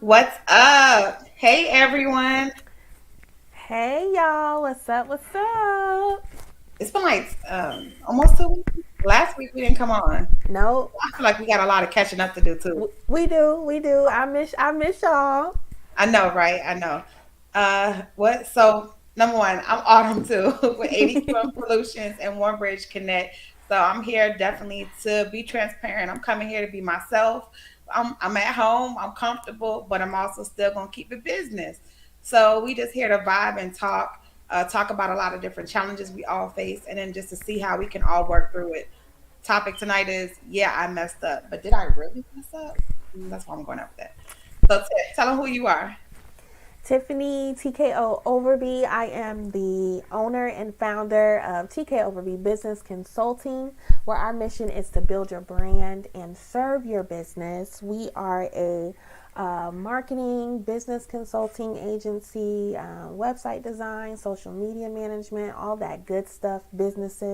What's up? Hey everyone. Hey y'all, what's up? What's up? It's been like almost 2 weeks. Last week we didn't come on. Nope. I feel like we got a lot of catching up to do too. We do. I miss y'all. I know, right? I know. What? So number one, I'm Autumn too with ADQM Solutions and One Bridge Connect. So I'm here definitely to be transparent. I'm coming here to be myself. I'm at home. I'm comfortable, but I'm also still gonna keep it business. So we just here to vibe and talk about a lot of different challenges we all face, and then just to see how we can all work through it. Topic tonight is yeah, I messed up, but did I really mess up? That's why I'm going up with that. So tell them who you are. Tiffany TKOverby. I am the owner and founder of TKOverby Business Consulting, where our mission is to build your brand and serve your business. We are a marketing, business consulting agency, website design, social media management, all that good stuff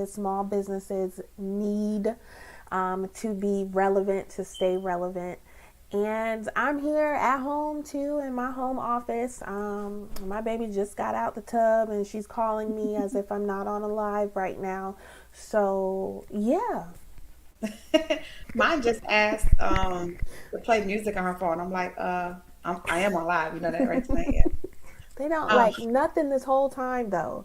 small businesses need to be relevant, to stay relevant. And I'm here at home too in my home office. My baby just got out the tub and she's calling me as if I'm not on a live right now. So, yeah. Mine just asked to play music on her phone. I'm like, I am on live. You know that right tonight, yeah. They don't Um, like nothing this whole time though.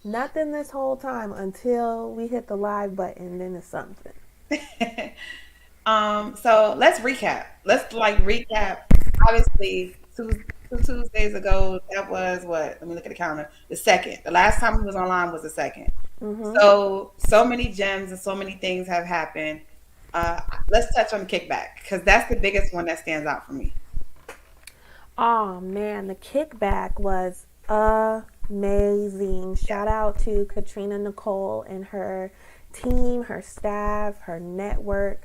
Nothing this whole time until we hit the live button, then it's something. so let's recap. Let's like recap. Obviously, two Tuesdays ago, that was what? Let me look at the calendar. The second. The last time we was online was the second. Mm-hmm. So many gems and so many things have happened. Let's touch on the kickback because that's the biggest one that stands out for me. Oh man, the kickback was amazing. Yeah. Shout out to Katrina Nicole and her team, her staff, her network.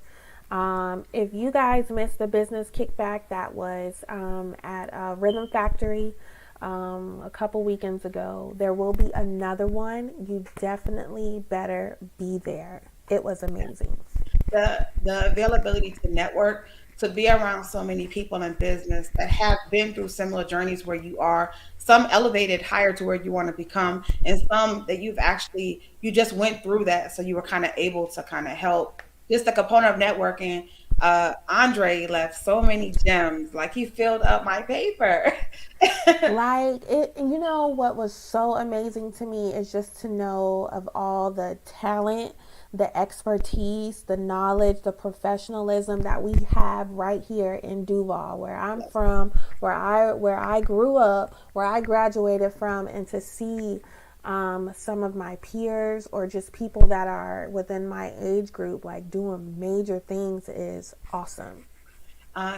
If you guys missed the business kickback, that was at Rhythm Factory a couple weekends ago. There will be another one. You definitely better be there. It was amazing. The availability to network, to be around so many people in business that have been through similar journeys where you are, some elevated higher to where you want to become, and some that you just went through that, so you were kind of able to kind of help. Just a component of networking. Andre left so many gems, like he filled up my paper. Like it, you know what was so amazing to me is just to know of all the talent, the expertise, the knowledge, the professionalism that we have right here in Duval, where I'm Yes. from, where I grew up, where I graduated from, and to see some of my peers or just people that are within my age group like doing major things is awesome.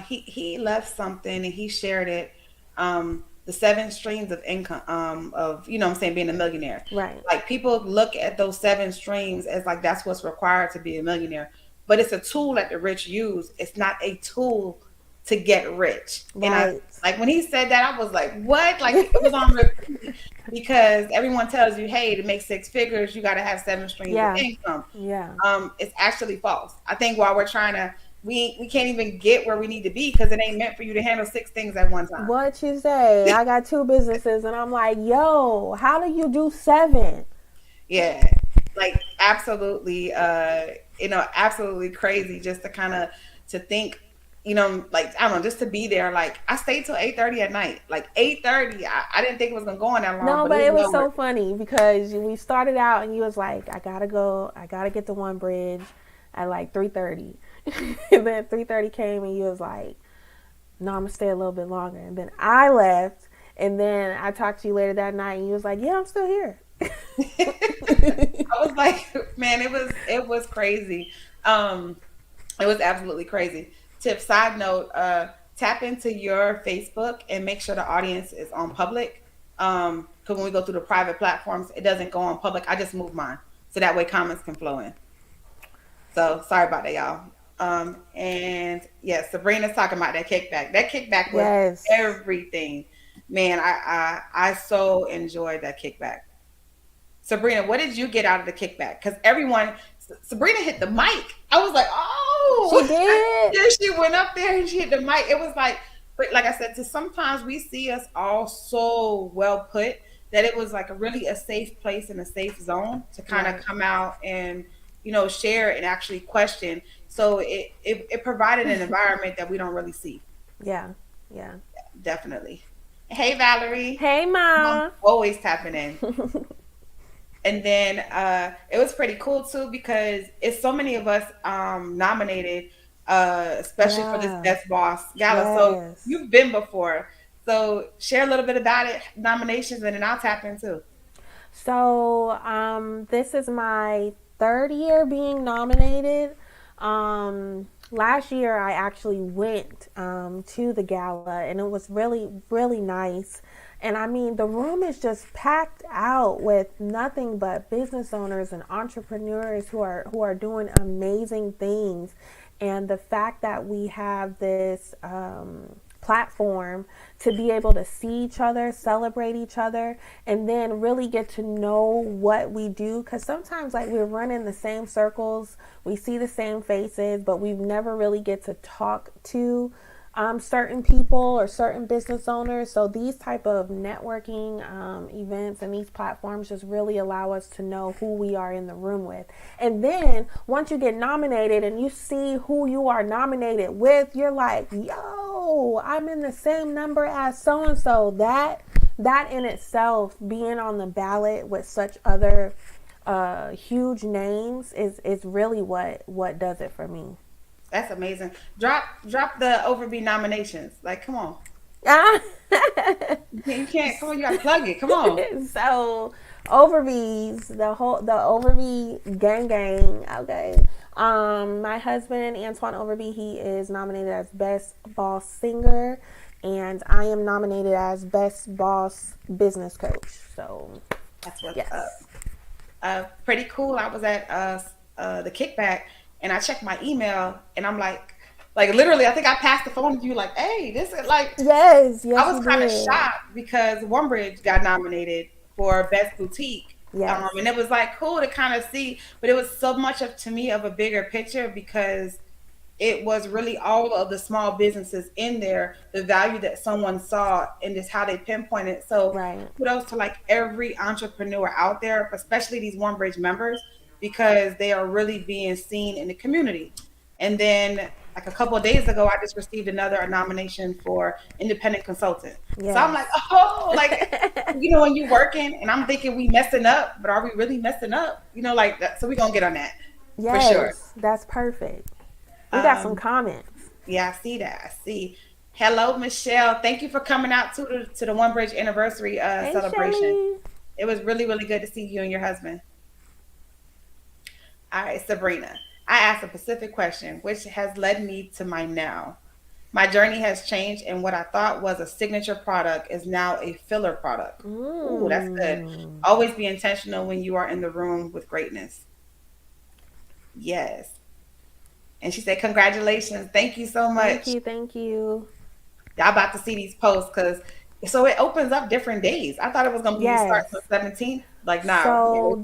He left something and he shared it. The seven streams of income, of what I'm saying, being a millionaire. Right. Like people look at those seven streams as like that's what's required to be a millionaire, but it's a tool that the rich use. It's not a tool to get rich. And I Right. like when he said that, I was like, what? Like it was on repeat because everyone tells you, hey, to make six figures, you got to have seven streams of Yeah. income. Yeah. It's actually false. I think while we're trying to, we can't even get where we need to be because it ain't meant for you to handle six things at one time. What you say? I got two businesses, and I'm like, yo, how do you do seven? Yeah, like absolutely, absolutely crazy just to kind of to think, like I don't know, just to be there. Like I stayed till 8:30 at night, like 8:30. I didn't think it was gonna go on that long, No, but it but was it was nowhere. so funny because we started out, and you was like, I gotta go, I gotta get to One Bridge at like 3:30, and then 3:30 came, and you was like, no, I'm gonna stay a little bit longer, and then I left, and then I talked to you later that night, and you was like, yeah, I'm still here. I was like, man, it was crazy. Um, it was absolutely crazy. Tip side note, tap into your Facebook and make sure the audience is on public. Because when we go through the private platforms, it doesn't go on public. I just move mine so that way comments can flow in. So sorry about that, y'all. And yeah, Sabrina's talking about that kickback. That kickback was Yes. everything. Man, I so enjoyed that kickback. Sabrina, what did you get out of the kickback? Because Sabrina hit the mic. I was like, She oh, did. yeah, she went up there and she hit the mic. It was like but like I said, to sometimes we see us all so well put that it was like a really a safe place and a safe zone to kind of Right. come out and share and actually question. So it provided an environment that we don't really see. Yeah. Yeah. Definitely. Hey Valerie, Hey, Mom Ma. always tapping in. And then it was pretty cool too because it's so many of us nominated, especially for this Yeah. Best Boss Gala. So Yes. you've been before. So share a little bit about it, nominations, and then I'll tap in too. So, this is my third year being nominated. Last year, I actually went to the gala, and it was really, really nice. And I mean, the room is just packed out with nothing but business owners and entrepreneurs who are doing amazing things. And the fact that we have this platform to be able to see each other, celebrate each other, and then really get to know what we do. Because sometimes, like, we're running the same circles, we see the same faces, but we never really get to talk to certain people or certain business owners. So these type of networking events and these platforms just really allow us to know who we are in the room with. And then once you get nominated and you see who you are nominated with, you're like, yo, I'm in the same number as so and so. That in itself, being on the ballot with such other huge names is really what does it for me. That's amazing. Drop the Overby nominations. Like, come on. Ah. You can't. Come on. You got to plug it. Come on. So Overby's the Overby gang. Okay. My husband Antoine Overby, he is nominated as best boss singer, and I am nominated as best boss business coach. So That's what's up. yes. Pretty cool. I was at the kickback and I checked my email and I'm like literally, I think I passed the phone to you like, hey, this is like, Yes, I yes was you kind of did. shocked because One Bridge got nominated for Best Boutique. Yes. And it was like cool to kind of see, but it was so much of to me of a bigger picture because it was really all of the small businesses in there, the value that someone saw and just how they pinpointed. So Right. kudos to like every entrepreneur out there, especially these One Bridge members, because they are really being seen in the community. And then like a couple of days ago, I just received another nomination for independent consultant. So I'm like, Yes. oh, like, when you're working and I'm thinking we messing up, but are we really messing up? Like that. So we're gonna get on that for sure. Yes, that's perfect. We got some Um, comments. Yeah, I see that. I see. Hello, Michelle. Thank you for coming out to the One Bridge anniversary Hey, celebration. Shelly. It was really, really good to see you and your husband. All right, Sabrina. I asked a specific question, which has led me to my now. My journey has changed, and what I thought was a signature product is now a filler product. Ooh, that's good. Mm. Always be intentional when you are in the room with greatness. Yes. And she said, congratulations. Thank you so Thank much. you, thank you. Y'all about to see these posts because so it opens up different days. I thought it was gonna be starting Yes. on 17th. Like, no, yeah, So it's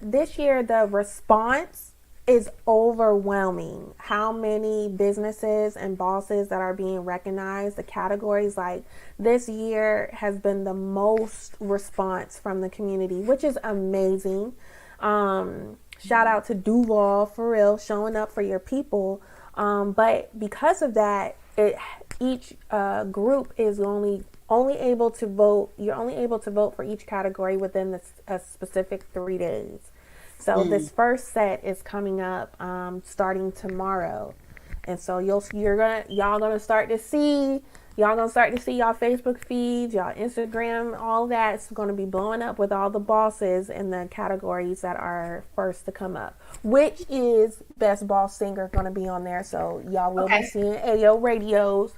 this year the response is overwhelming. How many businesses and bosses that are being recognized, the categories, like, this year has been the most response from the community, which is amazing. Shout out to Duval for real, showing up for your people. But because of that, each group is only able to vote. You're only able to vote for each category within a specific 3 days. So Mm. this first set is coming up starting tomorrow, and so y'all gonna start to see y'all Facebook feeds, y'all Instagram, all that. It's gonna be blowing up with all the bosses and the categories that are first to come up. Which is best boss singer gonna be on there, so y'all will be Okay, seeing AO Radio's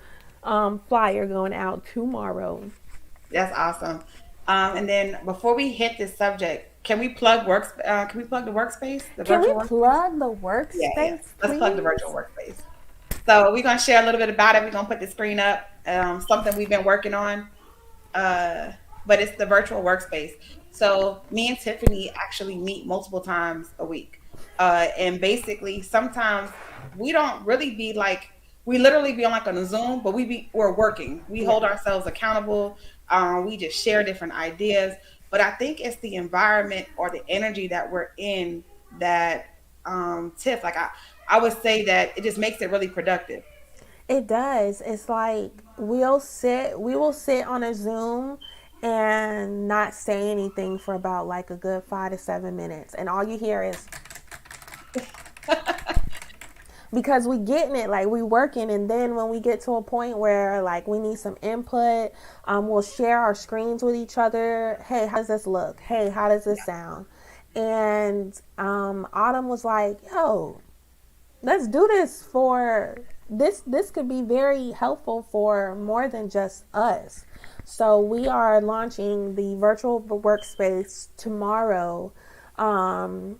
flyer going out tomorrow. that's awesome. And then before we hit this subject, can we plug works? Can we plug the workspace, the Can we virtual workspace? plug the Yeah, yeah. workspace, Let's plug the virtual please? workspace. So we're gonna share a little bit about it. We're gonna put the screen up. Something we've been working on. uh, but it's the virtual workspace. So me and Tiffany actually meet multiple times a week, and basically sometimes we don't really be like we literally be on like on a Zoom, but we're working. We Yeah. hold ourselves accountable. We just share different ideas. But I think it's the environment or the energy that we're in that Tiff, like I would say that it just makes it really productive. It does. It's like we will sit on a Zoom and not say anything for about like a good 5 to 7 minutes. And all you hear is because we getting it, like we working. And then when we get to a point where like we need some input, we'll share our screens with each other. Hey, how does this look? Hey, how does this Yeah. sound? And Autumn was like, yo, let's do this for this could be very helpful for more than just us. So we are launching the virtual workspace tomorrow, um,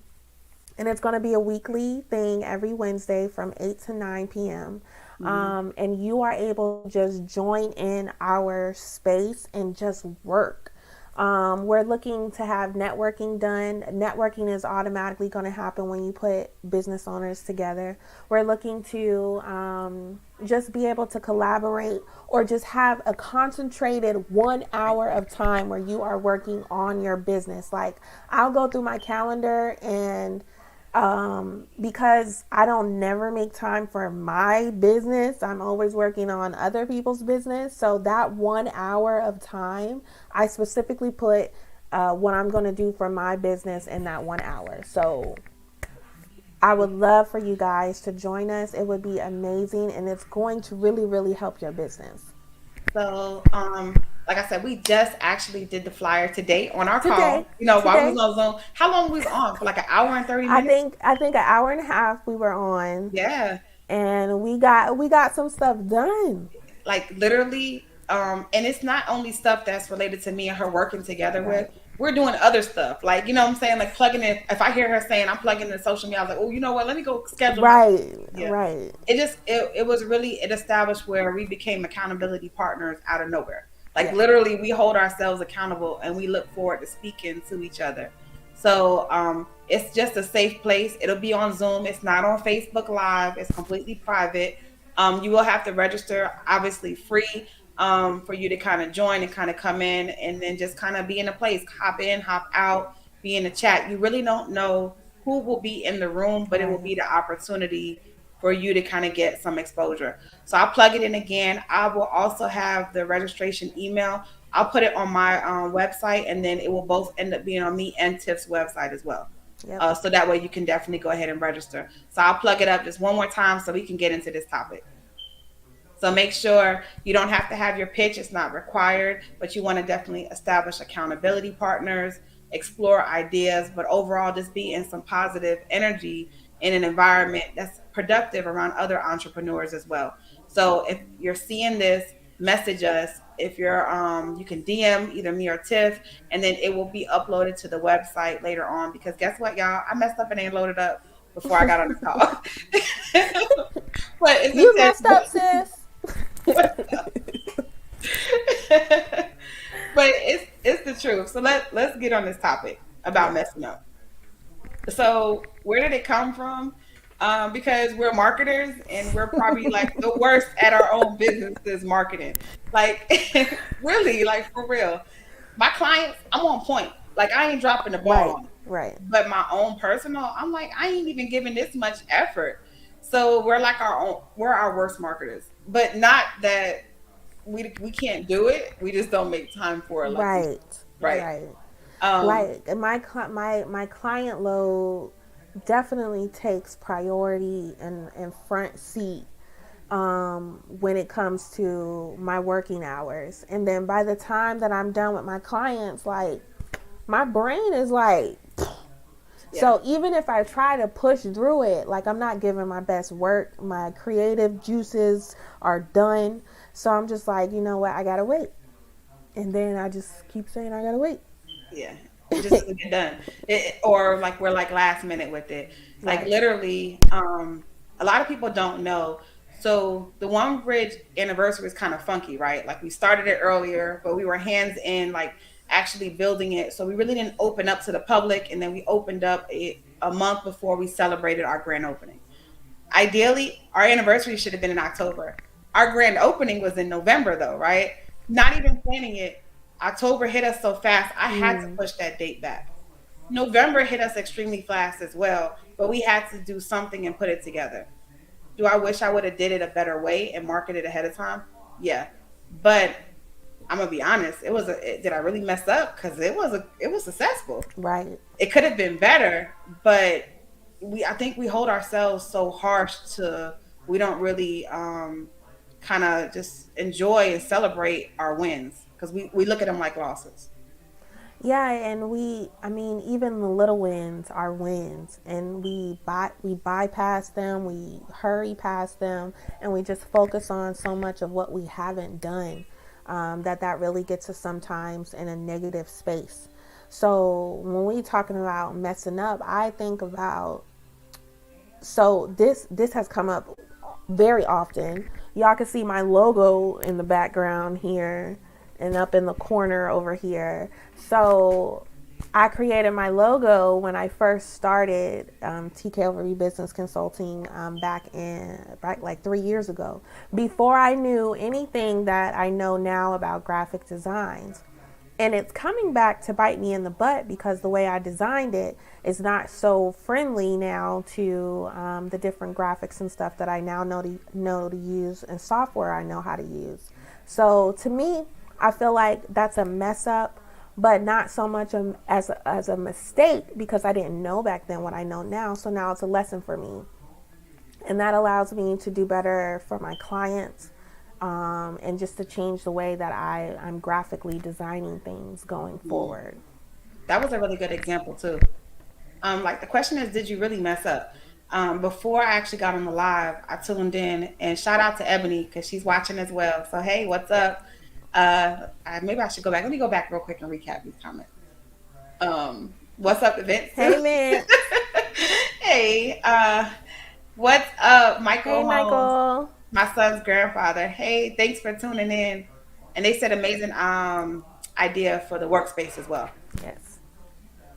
and it's going to be a weekly thing every Wednesday from 8 to 9 p.m. Mhm. And you are able to just join in our space and just work. We're looking to have networking done. Networking is automatically going to happen when you put business owners together. We're looking to just be able to collaborate or just have a concentrated 1 hour of time where you are working on your business. Like, I'll go through my calendar and because I don't never make time for my business. I'm always working on other people's business. So that 1 hour of time, I specifically put what I'm going to do for my business in that 1 hour. So I would love for you guys to join us. It would be amazing, and it's going to really, really help your business. So, like I said, we just actually did the flyer today on our Today, call. You know, while we was today, on Zoom, how long we was on for? Like an hour and 30 minutes. I think an hour and a half we were on, Yeah, and we got some stuff done. like literally. And it's not only stuff that's related to me and her working together with. Right. We're doing other stuff, like you know what I'm saying, like plugging in. If I hear her saying I'm plugging in social media, I was like, oh, you know what? Let me go schedule my. Right, Yeah, right. it was really it established where we became accountability partners out of nowhere. Like Yeah, literally we hold ourselves accountable and we look forward to speaking to each other. So it's just a safe place. It'll be on Zoom. It's not on Facebook Live. It's completely private. You will have to register, obviously free, for you to kind of join and kind of come in and then just kind of be in a place, hop in, hop out, be in the chat. You really don't know who will be in the room, but it will right. be the opportunity for you to kind of get some exposure. So I'll plug it in again. I will also have the registration email. I'll put it on my website, and then it will both end up being on me and Tiff's website as well. Yep. So that way you can definitely go ahead and register. So I'll plug it up just one more time so we can get into this topic. So make sure you don't have to have your pitch, it's not required, but you want to definitely establish accountability partners, explore ideas, but overall just be in some positive energy in an environment that's productive around other entrepreneurs as well. So if you're seeing this, message us. If you're you can DM either me or Tiff, and then it will be uploaded to the website later on, because guess what, y'all? I messed up and ain't loaded up before I got on the call. But it's You messed intentional. up, sis. But it's the truth. So let's get on this topic about Yeah. messing up. So where did it come from? Because we're marketers and we're probably like the worst at our own businesses marketing. Like really, like for real. My clients, I'm on point. Like I ain't dropping the ball Right, on it. right, But my own personal, I'm like, I ain't even giving this much effort. So we're like we're our worst marketers. But not that we can't do it. We just don't make time for it, like you said. right, Right. right. Um, Like my client load definitely takes priority and front seat when it comes to my working hours. And then by the time that I'm done with my clients, like my brain is like, yeah. so even if I try to push through it, like I'm not giving my best work, my creative juices are done. So I'm just like, you know what, I gotta wait. And then I just keep saying I gotta wait. Yeah, it just doesn't get done. Or like we're like last minute with it. Like Right. literally, a lot of people don't know. So the One Bridge anniversary is kind of funky, right? Like we started it earlier, but we were hands in, like actually building it. So we really didn't open up to the public, and then we opened up a month before we celebrated our grand opening. Ideally, our anniversary should have been in October. Our grand opening was in November, though, right? Not even planning it. October hit us so fast, I had to Mm, push that date back. November hit us extremely fast as well, but we had to do something and put it together. Do I wish I would have did it a better way and marketed ahead of time? Yeah, but I'm gonna be honest. Did I really mess up? Because it was successful. right. It could have been better, but I think we hold ourselves so harsh to we don't really kind of just enjoy and celebrate our wins because we look at them like losses. Yeah, and I mean, even the little wins are wins, and we bypass them, we hurry past them, and we just focus on so much of what we haven't done, that really gets us sometimes in a negative space. So when we talking about messing up, I think about, so this has come up very often. Y'all can see my logo in the background here and up in the corner over here. So I created my logo when I first started TKOverby Business Consulting back like 3 years ago, before I knew anything that I know now about graphic designs. And it's coming back to bite me in the butt because the way I designed it is not so friendly now to the different graphics and stuff that I now know to use, and software I know how to use. So to me, I feel like that's a mess up, but not so much as a mistake, because I didn't know back then what I know now. So now it's a lesson for me, and that allows me to do better for my clients, and just to change the way that I'm graphically designing things going forward. That was a really good example too. Like the question is, did you really mess up? Before I actually got on the live, I tuned in and shout out to Ebony because she's watching as well. So hey, what's up? Maybe I should go back. Let me go back real quick and recap these comments. What's up, events? Hey, man. Hey, what's up, Hey, Michael Holmes, Michael. my son's grandfather? Hey, thanks for tuning in. And they said amazing idea for the workspace as well. Yes.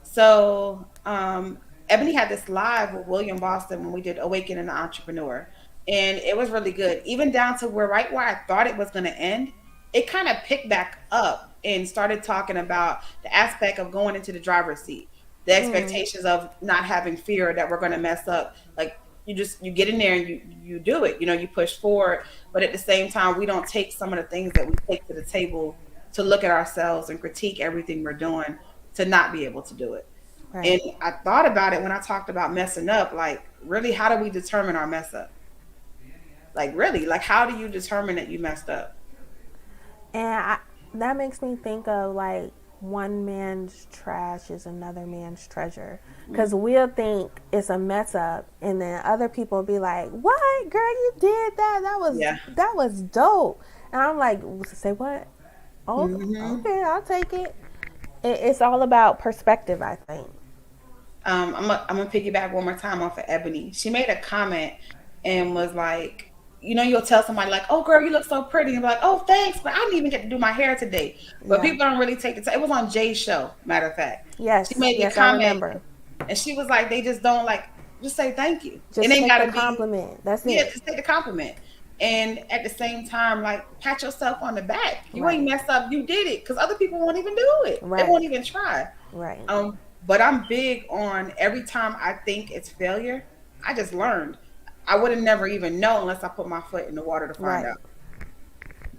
So Ebony had this live with William Boston when we did Awaken an Entrepreneur. And it was really good. Even down to where I thought it was gonna end, it kind of picked back up and started talking about the aspect of going into the driver's seat, the Mm, expectations of not having fear that we're gonna mess up. Like you get in there and you do it, you push forward, but at the same time we don't take some of the things that we take to the table to look at ourselves and critique everything we're doing to not be able to do it. And right. I thought about it when I talked about messing up, like really, how do we determine our mess up? Like really, like how do you determine that you messed up? And that makes me think of like, one man's trash is another man's treasure. Because we'll think it's a mess up, and then other people will be like, "What, girl, you did that? Yeah. That was dope." And I'm like, "Say what? Oh, Hmm. okay, I'll take it." It's all about perspective, I think. I'm gonna piggyback one more time off of Ebony. She made a comment and was like, you'll tell somebody like, "Oh, girl, you look so pretty," and be like, "Oh, thanks," but I didn't even get to do my hair today. But Yeah. people don't really take the time. It was on Jay's show, matter of fact. She Yes. made the Yes, I comment remember. and she was like, they just don't like just say thank you. It Just ain't take the gotta be compliment. That's yeah, it. just take the compliment. And at the same time, like pat yourself on the back. You ain't Right. messed up. You did it because other people won't even do it. They Right. won't even try. Right. But I'm big on every time I think it's failure, I just learned. I would have never even known unless I put my foot in the water to find Right.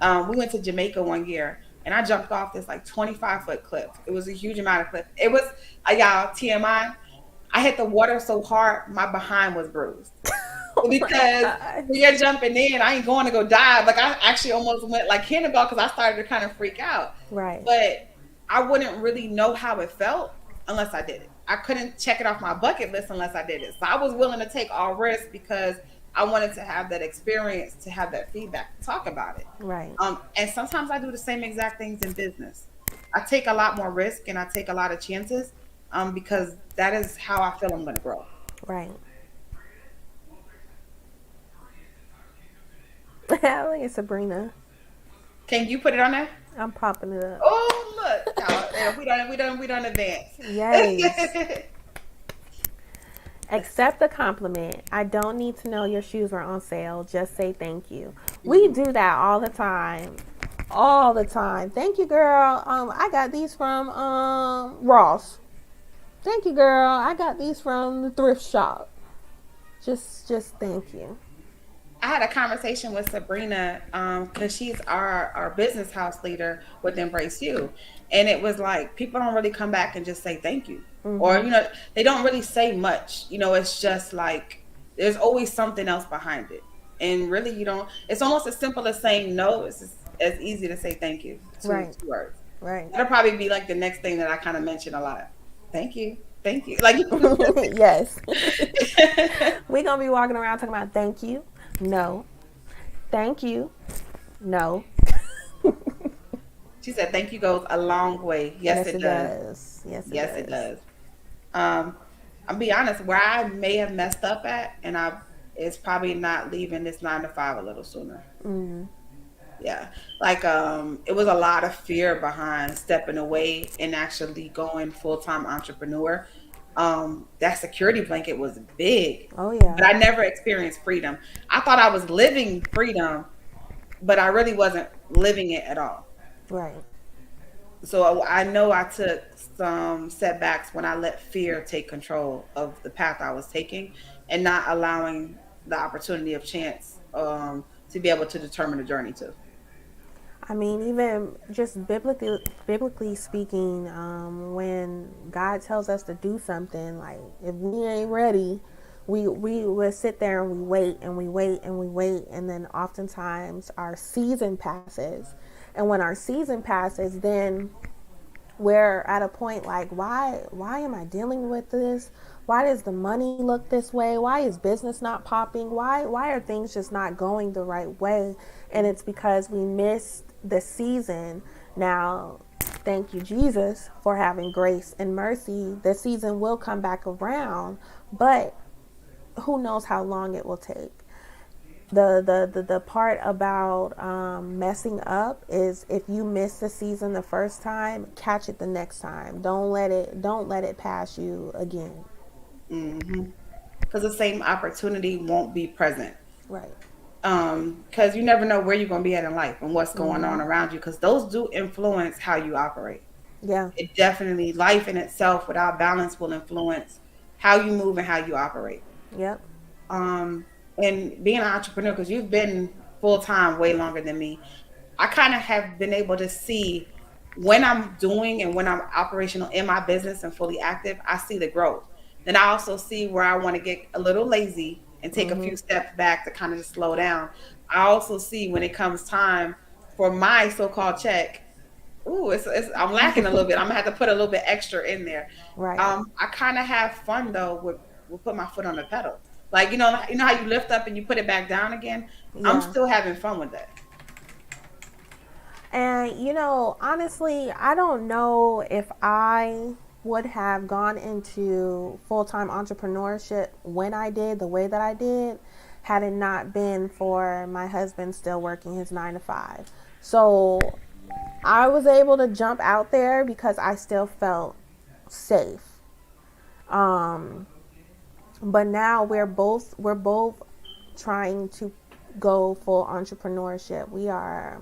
out. We went to Jamaica one year and I jumped off this like 25-foot cliff. It was a huge amount of cliff. It was, y'all, TMI. I hit the water so hard, my behind was bruised Oh my because god. when you're jumping in, I ain't going to go dive. Like I actually almost went like cannonball because I started to kind of freak out. Right. But I wouldn't really know how it felt unless I did it. I couldn't check it off my bucket list unless I did it. So I was willing to take all risks because I wanted to have that experience, to have that feedback, to talk about it. Right. And sometimes I do the same exact things in business. I take a lot more risk and I take a lot of chances because that is how I feel I'm going to grow. Right. Look at Sabrina. Can you put it on there? I'm popping it up. Oh, look, y'all, yeah, we done advance. Yes. Accept the compliment. I don't need to know your shoes were on sale. Just say thank you. We do that all the time. All the time. Thank you, girl. I got these from Ross. Thank you, girl. I got these from the thrift shop. Just thank you. I had a conversation with Sabrina because she's our business house leader with Embrace You, and it was like people don't really come back and just say thank you, or Mm-hmm. they don't really say much. It's just like there's always something else behind it, and really you don't. It's almost as simple as saying no. It's as easy to say thank you. Right. Two words. Right. That'll probably be like the next thing that I kind of mention a lot. Thank you, thank you. Like Yes. We gonna be walking around talking about thank you. No. Thank you. No. she said, thank you goes a long way. Yes, Yes, it it does. does. Yes, it Yes, it does. does. Um, I'll be honest, where I may have messed up at, and I is probably not leaving this 9 to 5 a little sooner. Mm-hmm. Yeah, like it was a lot of fear behind stepping away and actually going full time entrepreneur. That security blanket was big, Oh yeah. but I never experienced freedom. I thought I was living freedom, but I really wasn't living it at all. Right. So I know I took some setbacks when I let fear take control of the path I was taking and not allowing the opportunity of chance to be able to determine the journey too. I mean, even just biblically speaking, when God tells us to do something, like if we ain't ready, we will sit there and we wait and we wait and we wait, and then oftentimes our season passes, and when our season passes, then we're at a point like, why am I dealing with this? Why does the money look this way? Why is business not popping? Why are things just not going the right way? And it's because we missed the season. Now, thank you, Jesus, for having grace and mercy. The season will come back around, but who knows how long it will take. The part about messing up is if you miss the season the first time, catch it the next time. Don't let it pass you again. Hmm. Because the same opportunity won't be present. Right. Because you never know where you're going to be at in life and what's going Mm-hmm. on around you. Because those do influence how you operate. Yeah. It definitely life in itself without balance will influence how you move and how you operate. Yep. um and being an entrepreneur, because you've been full time way longer than me, I kind of have been able to see when I'm doing and when I'm operational in my business and fully active, I see the growth. Then I also see where I want to get a little lazy and take a Mm-hmm. few steps back to kind of just slow down. I also see when it comes time for my so-called check. Ooh, it's I'm lacking a little bit. I'm gonna have to put a little bit extra in there. Right. I kind of have fun though with put my foot on the pedal. Like you know how you lift up and you put it back down again. I'm Yeah. still having fun with that. And honestly, I don't know if I would have gone into full time entrepreneurship when I did the way that I did had it not been for my husband still working his 9 to 5. So I was able to jump out there because I still felt safe. Um, but now we're both trying to go full entrepreneurship.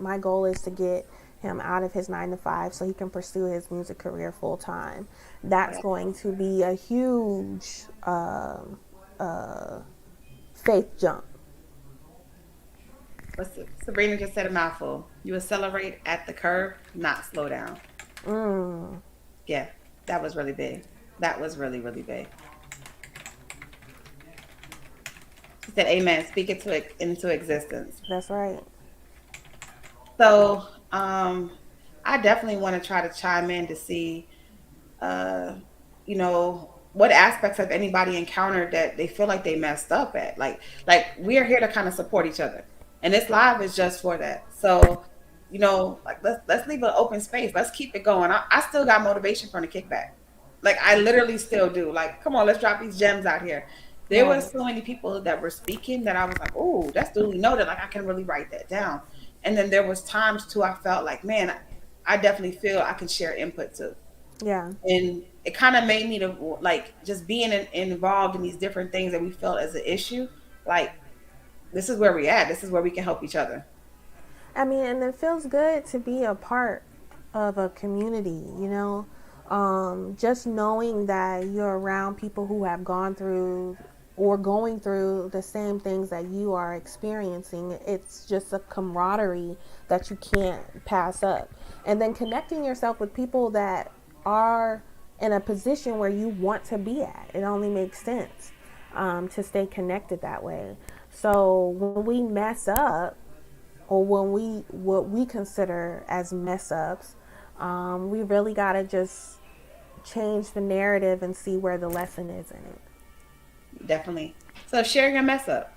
My goal is to get him out of his 9 to 5 so he can pursue his music career full time. That's Yeah. going to be a huge uh, faith jump. Sabrina just said a mouthful. You accelerate at the curve, not slow down. Mm, Yeah, that was really big. That was really, really big. She said, "Amen." Speak it into existence. that's right. So, I definitely want to try to chime in to see, uh, what aspects have anybody encountered that they feel like they messed up at. Like we're here to kind of support each other, and this live is just for that. So, like let's leave an open space. Let's keep it going. I still got motivation from the kickback. Like I literally still do. Like, come on, let's drop these gems out here. There were Right. so many people that were speaking that I was like, oh, that's duly noted. Like I can really write that down. And then there was times too I felt like, man, I definitely feel I can share input too. Yeah. And it kind of made me to like just being involved in these different things that we felt as an issue. Like, this is where we at. This is where we can help each other. I mean, and it feels good to be a part of a community, you know? Just knowing that you're around people who have gone through or going through the same things that you are experiencing, it's just a camaraderie that you can't pass up. And then connecting yourself with people that are in a position where you want to be at, it only makes sense to stay connected that way. So when we mess up, or when we what we consider as mess ups, we really gotta just change the narrative and see where the lesson is in it. Definitely. So share your mess up.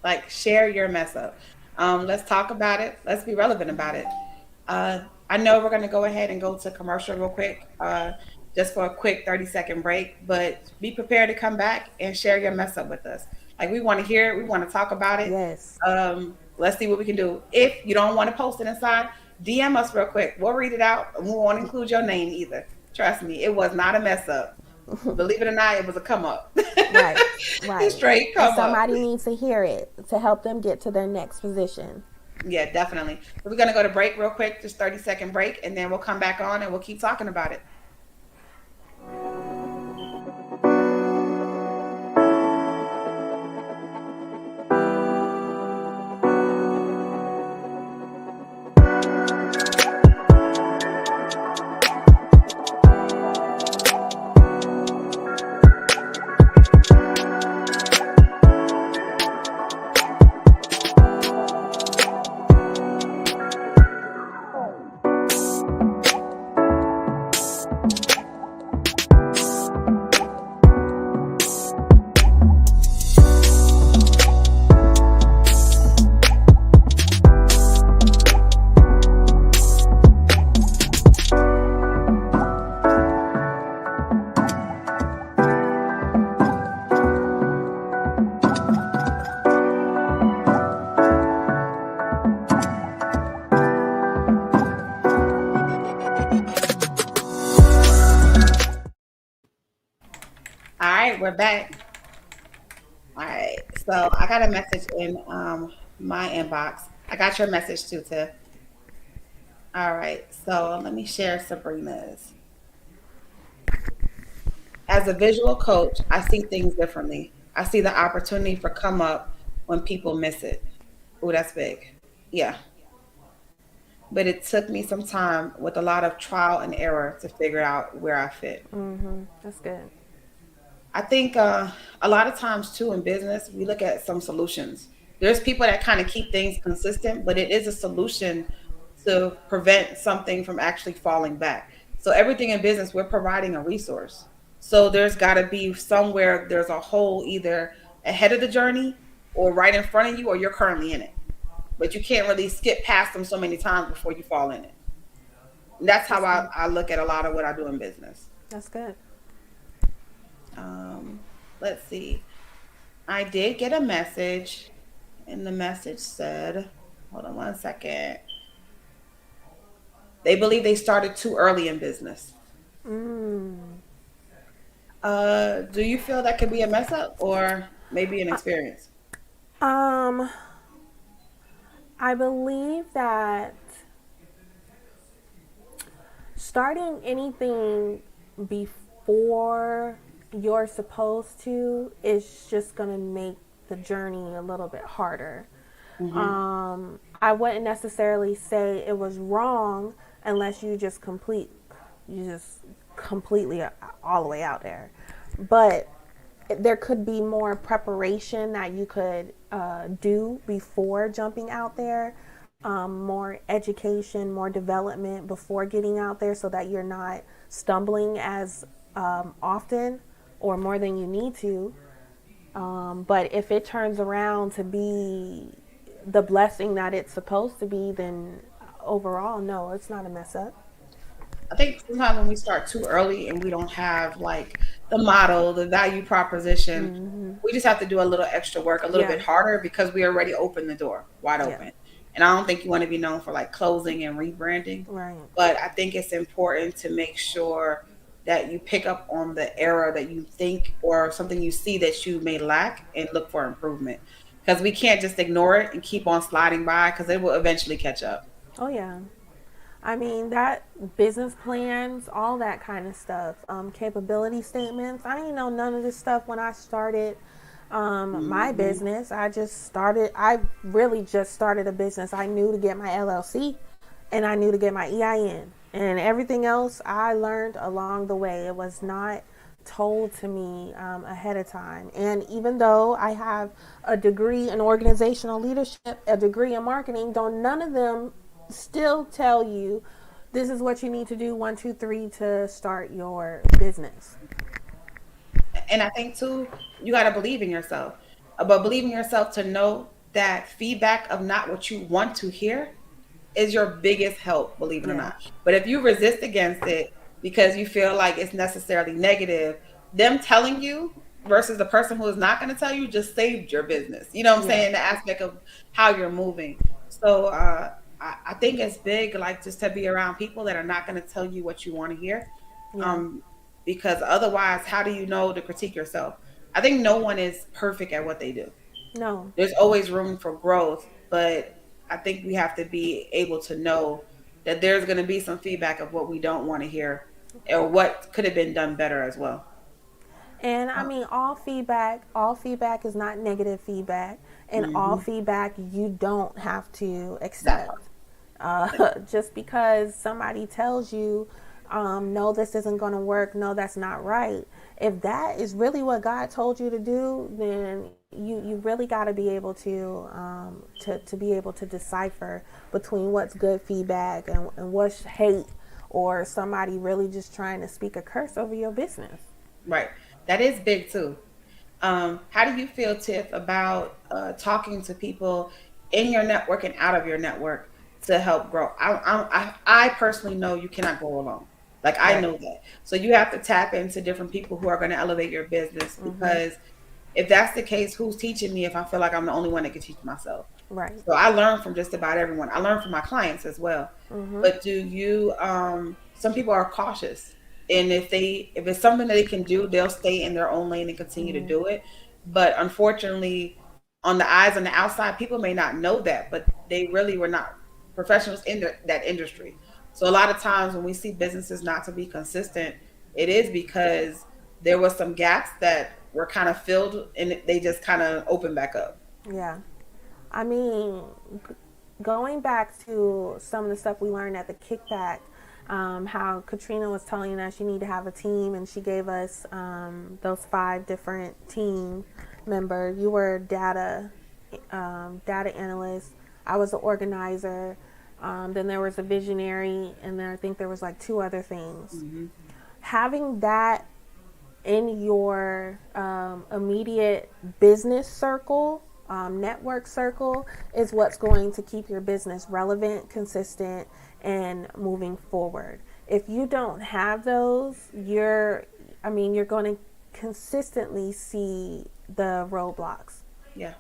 Like, share your mess up. Let's talk about it. Let's be relevant about it. I know we're going to go ahead and go to commercial real quick, just for a quick 30-second break, but be prepared to come back and share your mess up with us. Like, we want to hear it. We want to talk about it. Yes. Let's see what we can do. If you don't want to post it inside, DM us real quick. We'll read it out, and we won't include your name either. Trust me, it was not a mess up. Believe it or not, it was a come up. Right. Right. Straight And come up. somebody needs to hear it to help them get to their next position. Yeah, definitely. So we're gonna go to break real quick, just 30-second break, and then we'll come back on and we'll keep talking about it. All right, we're back. All right. So I got a message in my inbox. I got your message too, Tiff. All right. So let me share Sabrina's. As a visual coach, I see things differently. I see the opportunity for come up when people miss it. Oh, that's big. Yeah. But it took me some time with a lot of trial and error to figure out where I fit. That's good. I think a lot of times too in business, we look at some solutions. There's people that kind of keep things consistent, but it is a solution to prevent something from actually falling back. So everything in business, we're providing a resource. So there's got to be somewhere there's a hole either ahead of the journey or right in front of you, or you're currently in it. But you can't really skip past them so many times before you fall in it. And that's how That's good. I look at a lot of what I do in business. That's good. Um, let's see. I did get a message, and the message said, hold on one second. They believe they started too early in business. Mm. Do you feel that could be a mess up or maybe an experience? Um, I believe that starting anything before you're supposed to is just going to make the journey a little bit harder. Hmm. I wouldn't necessarily say it was wrong unless you just completely all the way out there. But there could be more preparation that you could do before jumping out there, more education, more development before getting out there so that you're not stumbling as often or more than you need to. But if it turns around to be the blessing that it's supposed to be, then overall, no, it's not a mess up. I think sometimes when we start too early and we don't have like the model, the value proposition, Hmm. we just have to do a little extra work, a little Yeah, bit harder because we already opened the door wide yeah, open. And I don't think you want to be known for like closing and rebranding. Right. But I think it's important to make sure that you pick up on the error that you think or something you see that you may lack and look for improvement. Because we can't just ignore it and keep on sliding by because it will eventually catch up. Oh yeah. I mean, that business plans, all that kind of stuff, capability statements. I didn't know none of this stuff when I started my Hmm. business. I really just started a business. I knew to get my LLC and I knew to get my EIN. And everything else I learned along the way. It was not told to me ahead of time. And even though I have a degree in organizational leadership, a degree in marketing, don't none of them still tell you this is what you need to do 1, 2, 3 to start your business. And I think too, you got to believe in yourself. But believe in yourself to know that feedback of not what you want to hear is your biggest help, believe it or Yeah. not. But if you resist against it because you feel like it's necessarily negative, them telling you versus the person who is not going to tell you just saved your business. You know what I'm Yeah. saying? The aspect of how you're moving. So I think it's big, like just to be around people that are not going to tell you what you want to hear. Yeah. Um, because otherwise, how do you know to critique yourself? I think no one is perfect at what they do. No. There's always room for growth, but I think we have to be able to know that there's going to be some feedback of what we don't want to hear or what could have been done better as well. And I mean, all feedback is not negative feedback, and all Mm-hmm. feedback you don't have to That part. accept. Just because somebody tells you, no, this isn't going to work, no, that's not right. If that is really what God told you to do, then you really got to be able to be able to decipher between what's good feedback and what's hate or somebody really just trying to speak a curse over your business. Right. That is big too. How do you feel, Tiff, about talking to people in your network and out of your network to help grow? I personally know you cannot go alone. Like I Right. know that. So you have to tap into different people who are going to elevate your business Mhm. because if that's the case, who's teaching me if I feel like I'm the only one that can teach myself? Right. So I learn from just about everyone. I learn from my clients as well. Mhm. But do you some people are cautious and if it's something that they can do, they'll stay in their own lane and continue to Mhm. do it. But unfortunately, on the eyes on the outside, people may not know that, but they really were not professionals in that industry. So a lot of times when we see businesses not to be consistent, it is because there was some gaps that were kind of filled and they just kind of opened back up. Yeah. I mean, going back to some of the stuff we learned at the kickback, how Katrina was telling us you need to have a team, and she gave us those 5 different team members. You were data analyst. I was the organizer. Then there was a visionary, and then I think there was like 2 other things. Hmm. Having that in your immediate business circle, network circle, is what's going to keep your business relevant, consistent, and moving forward. If you don't have those, you're going to consistently see the roadblocks. Yeah.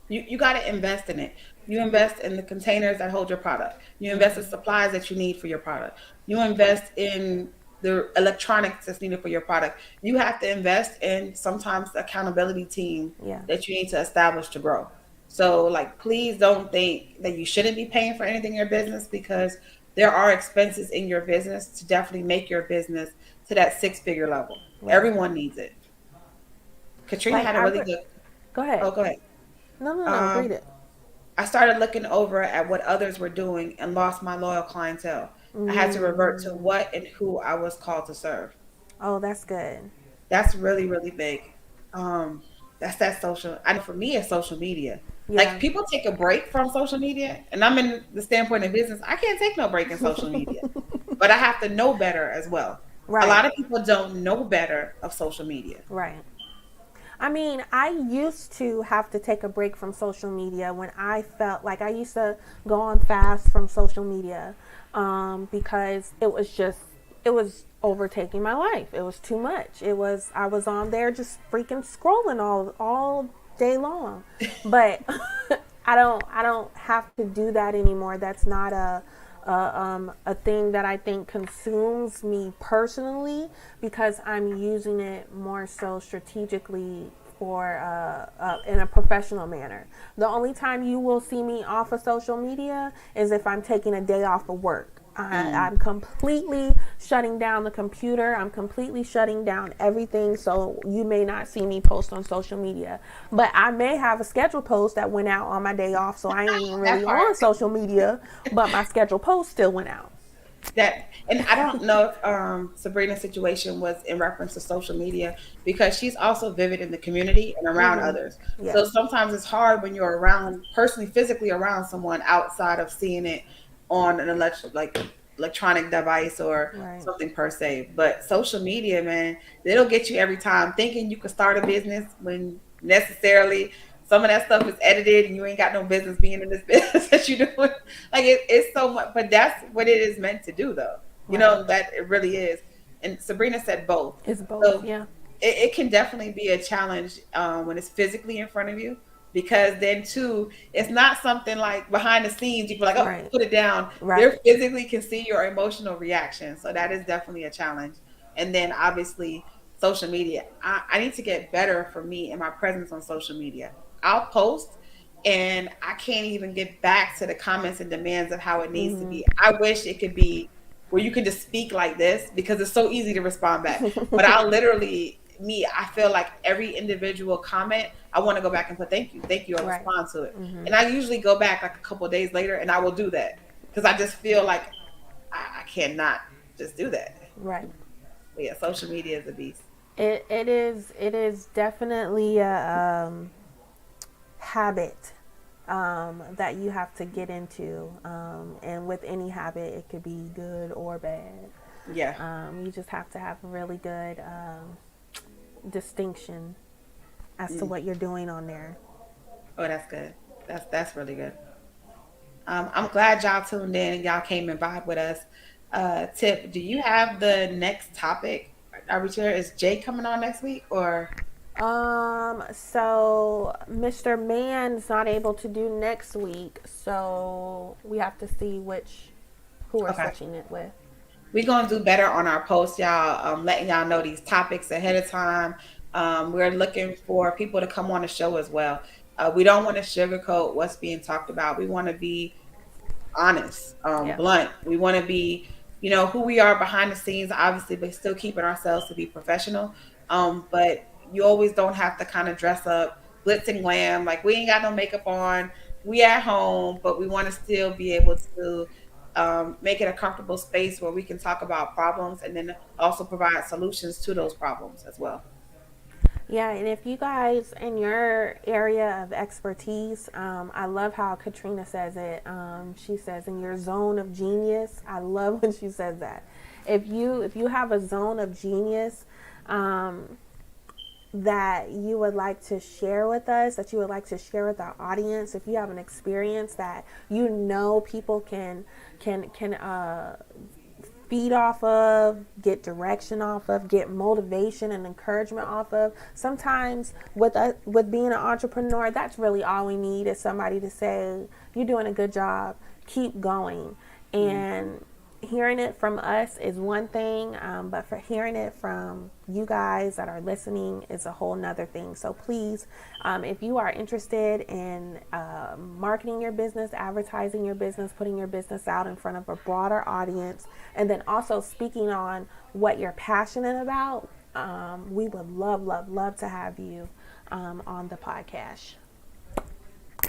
You got to invest in it. You invest in the containers that hold your product. You invest in Mm-hmm. supplies that you need for your product. You invest in the electronics that's needed for your product. You have to invest in sometimes the accountability team Yeah. that you need to establish to grow. So, like, please don't think that you shouldn't be paying for anything in your business because there are expenses in your business to definitely make your business to that six-figure level. Right. Everyone needs it. Katrina Like had a really good. go ahead. Oh, go ahead. No, no, no. Um, Read it. I started looking over at what others were doing and lost my loyal clientele. I had to revert to Mm. what and who I was called to serve. Oh, that's good. That's really, really big. Um, that's that social. I know for me, it's social media. Like Yeah. people take a break from social media, and I'm in the standpoint of business. I can't take no break in social media, but I have to know better as well. A Right. lot of people don't know better of social media. Right. I mean, I used to have to take a break from social media when I felt like I used to go on fast from social media because it was overtaking my life. It was too much. I was on there just freaking scrolling all day long. But I don't have to do that anymore. That's not a thing that I think consumes me personally, because I'm using it more so strategically for in a professional manner. The only time you will see me off of social media is if I'm taking a day off of work. Mm. I'm completely shutting down the computer. I'm completely shutting down everything. So you may not see me post on social media, but I may have a scheduled post that went out on my day off. So I ain't even That really part. on social media, but my scheduled post still went out. That, and I don't know if Sabrina's situation was in reference to social media, because she's also vivid in the community and around others. Yeah. So sometimes it's hard when you're around, personally, physically around someone, outside of seeing it on an electronic device or Right. something per se. But social media, man, it'll get you every time, thinking you could start a business when necessarily some of that stuff is edited and you ain't got no business being in this business that you're doing. Like it's so much, but that's what it is meant to do, though. You Right. know that it really is. And Sabrina said both. It's both. So Yeah. it can definitely be a challenge when it's physically in front of you, because then too, it's not something like behind the scenes. People are like, oh, Right. put it down. Right. They physically can see your emotional reaction. So that is definitely a challenge. And then obviously social media. I need to get better for me and my presence on social media. I'll post and I can't even get back to the comments and demands of how it needs to be. I wish it could be where you can just speak like this, because it's so easy to respond back. But I'll literally, me, I feel like every individual comment, I want to go back and put thank you, or Right. respond to it. And I usually go back like a couple of days later and I will do that, because I just feel like I cannot just do that. Right. But yeah, social media is a beast. It is definitely a habit that you have to get into, and with any habit, it could be good or bad. Yeah. You just have to have a really good distinction as to Mm. what you're doing on there. Oh, that's good. That's really good. I'm glad y'all tuned in and y'all came and vibe with us. Tip, do you have the next topic? Are we sure? Is Jay coming on next week or? So Mr. Man's not able to do next week, so we have to see who we're Okay. switching it with. We're gonna do better on our posts, y'all. Letting y'all know these topics ahead of time. We're looking for people to come on the show as well. We don't want to sugarcoat what's being talked about. We want to be honest, Yeah. blunt. We want to be, who we are behind the scenes, obviously, but still keeping ourselves to be professional. But you always don't have to kind of dress up, glitz and glam. Like we ain't got no makeup on. We at home, but we want to still be able to make it a comfortable space where we can talk about problems and then also provide solutions to those problems as well. Yeah, and if you guys in your area of expertise, I love how Katrina says it. She says in your zone of genius. I love when she says that. If you have a zone of genius that you would like to share with us, that you would like to share with our audience, if you have an experience that people can feed off of, get direction off of, get motivation and encouragement off of. Sometimes with being an entrepreneur, that's really all we need, is somebody to say, "You're doing a good job. Keep going." Mm. And hearing it from us is one thing, but for hearing it from you guys that are listening is a whole nother thing. So please, if you are interested in marketing your business, advertising your business, putting your business out in front of a broader audience, and then also speaking on what you're passionate about, we would love, love, love to have you on the podcast.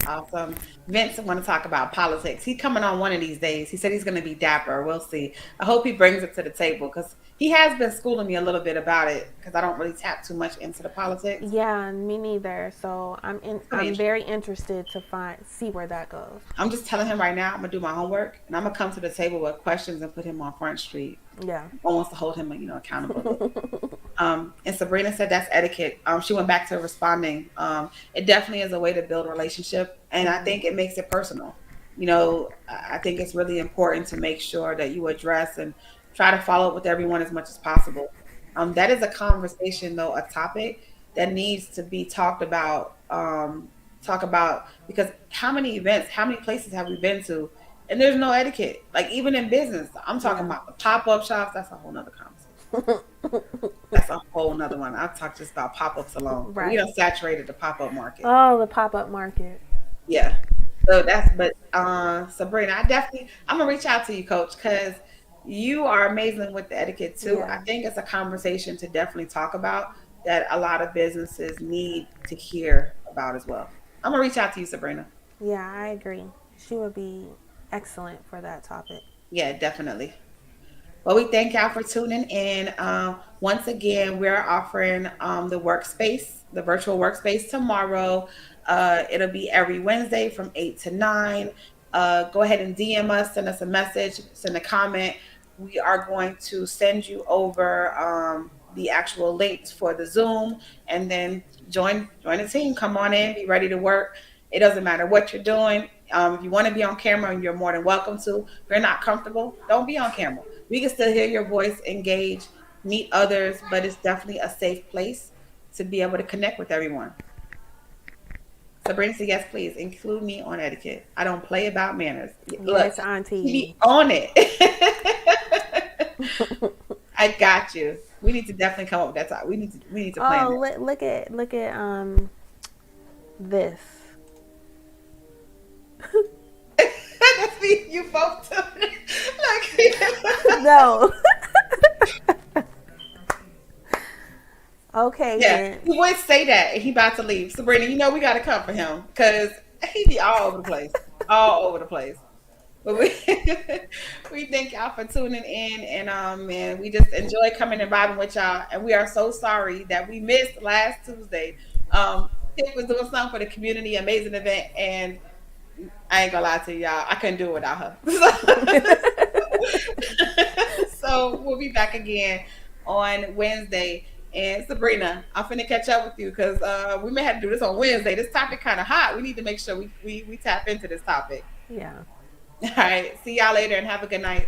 Awesome. Vince want to talk about politics. He's coming on one of these days. He said he's going to be dapper. We'll see. I hope he brings it to the table, because he has been schooling me a little bit about it, because I don't really tap too much into the politics. Yeah, me neither. So It's gonna be I'm interesting. very interested to see where that goes. I'm just telling him right now, I'm gonna do my homework and I'm gonna come to the table with questions and put him on Front Street. Yeah. Almost to hold him, accountable a little bit. And Sabrina said that's etiquette. She went back to responding. It definitely is a way to build a relationship, and I think it makes it personal. I think it's really important to make sure that you address and try to follow up with everyone as much as possible. That is a conversation, though, a topic that needs to be talked about talk about, because how many events, how many places have we been to, and there's no etiquette. Like even in business, I'm talking Yeah. about the pop up shops. That's a whole nother conversation. That's a whole nother one. I'll talk just about pop ups alone. We Right. done saturated the pop up market. Oh, the pop up market. Yeah. So that's, but Sabrina, I'm gonna reach out to you, Coach, because you are amazing with the etiquette too. I Yeah. think it's a conversation to definitely talk about that a lot of businesses need to hear about as well. I'm gonna reach out to you, Sabrina. Yeah, I agree. She would be excellent for that topic. Yeah, definitely. Well, we thank y'all for tuning in. Once again, we're offering the workspace, the virtual workspace tomorrow. It'll be every Wednesday from 8 to 9. Go ahead and DM us, send us a message, send a comment. We are going to send you over the actual links for the Zoom, and then join the team. Come on in, be ready to work. It doesn't matter what you're doing. If you want to be on camera, you're more than welcome to. If you're not comfortable, don't be on camera. We can still hear your voice, engage, meet others, but it's definitely a safe place to be able to connect with everyone. Sabrina said, yes, please include me on etiquette. I don't play about manners. Look, Yes, we be Auntie. on it. I got you. We need to definitely come up with that. We need to plan Oh, that. look at this. That's me. You both do it. Like, No. Okay yeah, then. he would say that, and he about to leave. Sabrina, you know we got to come for him because he be all over the place, all over the place. But we we thank y'all for tuning in, and we just enjoy coming and vibing with y'all. And we are so sorry that we missed last Tuesday. Tiff was doing something for the community, amazing event, and I ain't gonna lie to y'all, I couldn't do it without her. So we'll be back again on Wednesday. And Sabrina, I'm finna catch up with you because we may have to do this on Wednesday. This topic kind of hot. We need to make sure we tap into this topic. Yeah. All right. See y'all later and have a good night.